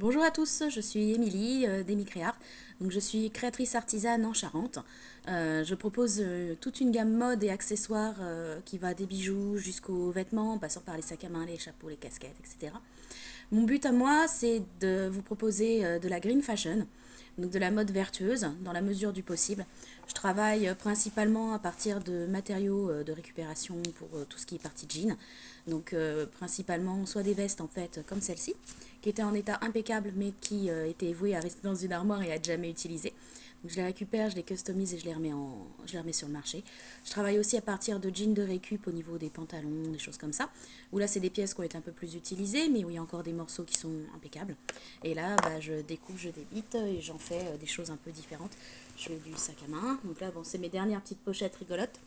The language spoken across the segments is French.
Bonjour à tous, je suis Émilie d'Emicréart. Donc je suis créatrice artisane en Charente. Je propose toute une gamme mode et accessoires qui va des bijoux jusqu'aux vêtements, en passant par les sacs à main, les chapeaux, les casquettes, etc. Mon but à moi, c'est de vous proposer de la green fashion, donc de la mode vertueuse dans la mesure du possible. Je travaille principalement à partir de matériaux de récupération pour tout ce qui est partie jean. Donc principalement soit des vestes en fait comme celle-ci, qui était en état impeccable mais qui était vouée à rester dans une armoire et à être jamais utilisée. Donc je les récupère, je les customise et je les remets sur le marché. Je travaille aussi à partir de jeans de récup au niveau des pantalons, des choses comme ça. Où là c'est des pièces qui ont été un peu plus utilisées, mais où il y a encore des morceaux qui sont impeccables. Et là je découpe, je débite et j'en fais des choses un peu différentes. Je fais du sac à main. Donc là c'est mes dernières petites pochettes rigolotes.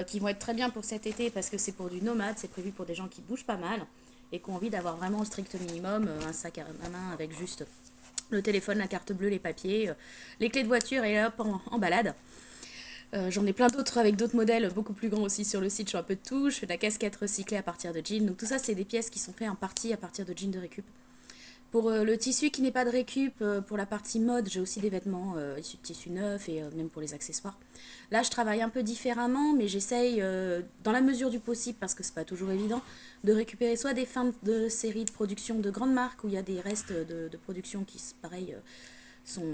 Qui vont être très bien pour cet été parce que c'est pour du nomade, c'est prévu pour des gens qui bougent pas mal et qui ont envie d'avoir vraiment le strict minimum, un sac à main avec juste le téléphone, la carte bleue, les papiers, les clés de voiture et hop en balade. J'en ai plein d'autres avec d'autres modèles beaucoup plus grands aussi sur le site, je fais un peu de tout, je fais de la casquette recyclée à partir de jeans, donc tout ça c'est des pièces qui sont faites en partie à partir de jeans de récup. Pour le tissu qui n'est pas de récup, pour la partie mode, j'ai aussi des vêtements issus de tissu neuf et même pour les accessoires. Là, je travaille un peu différemment, mais j'essaye, dans la mesure du possible, parce que c'est pas toujours évident, de récupérer soit des fins de série de production de grandes marques où il y a des restes de production qui, pareil, sont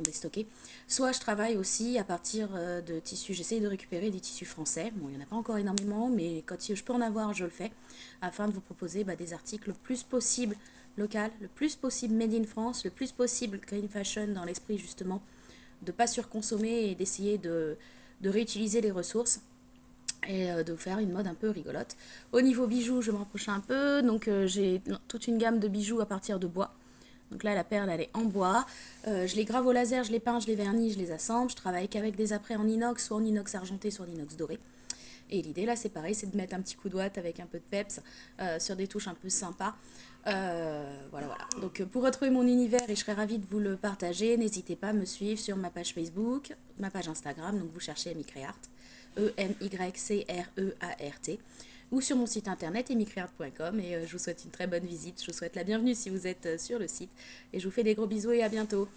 déstockés. Soit je travaille aussi à partir de tissus, j'essaye de récupérer des tissus français. Bon, il n'y en a pas encore énormément, mais quand je peux en avoir, je le fais, afin de vous proposer des articles le plus possible local, le plus possible made in France, le plus possible green fashion dans l'esprit justement de ne pas surconsommer et d'essayer de réutiliser les ressources et de faire une mode un peu rigolote. Au niveau bijoux, je me rapproche un peu, donc j'ai toute une gamme de bijoux à partir de bois. Donc là, la perle, elle est en bois. Je les grave au laser, je les peins, je les vernis, je les assemble. Je travaille qu'avec des apprêts en inox, soit en inox argenté, soit en inox doré. Et l'idée là, c'est pareil, c'est de mettre un petit coup de ouate avec un peu de peps sur des touches un peu sympas. Voilà. Donc pour retrouver mon univers, et je serais ravie de vous le partager, n'hésitez pas à me suivre sur ma page Facebook, ma page Instagram, donc vous cherchez Emicréart, Emycreart, ou sur mon site internet emicreart.com. Et je vous souhaite une très bonne visite, je vous souhaite la bienvenue si vous êtes sur le site, et je vous fais des gros bisous et à bientôt.